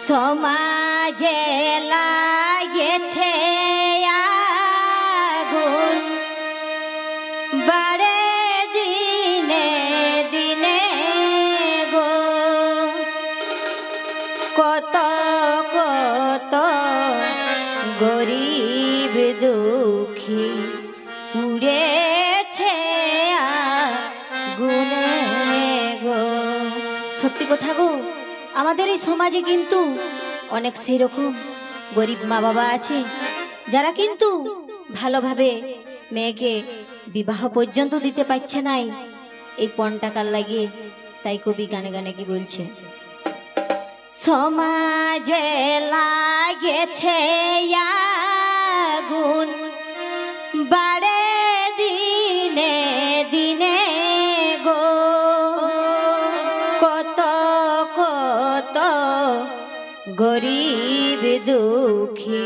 সমাজে লাগেছে আগুন, বাড়ে দিনে দিনে গো। কত কত গরিব দুঃখী পুড়েছে আগুনে গো। সত্যি কথা গো, আমাদের এই সমাজে কিন্তু অনেক সেরকম গরিব মা বাবা আছে যারা কিন্তু ভালোভাবে মেয়েকে বিবাহ পর্যন্ত দিতে পারছে নাই এই পণ টাকার লাগিয়ে। তাই কবি গানে গানে কি বলছে, সমাজে লাগেছে আগুন, বাড়ে দিনে দিনে গো। কত কত গরিব দুঃখী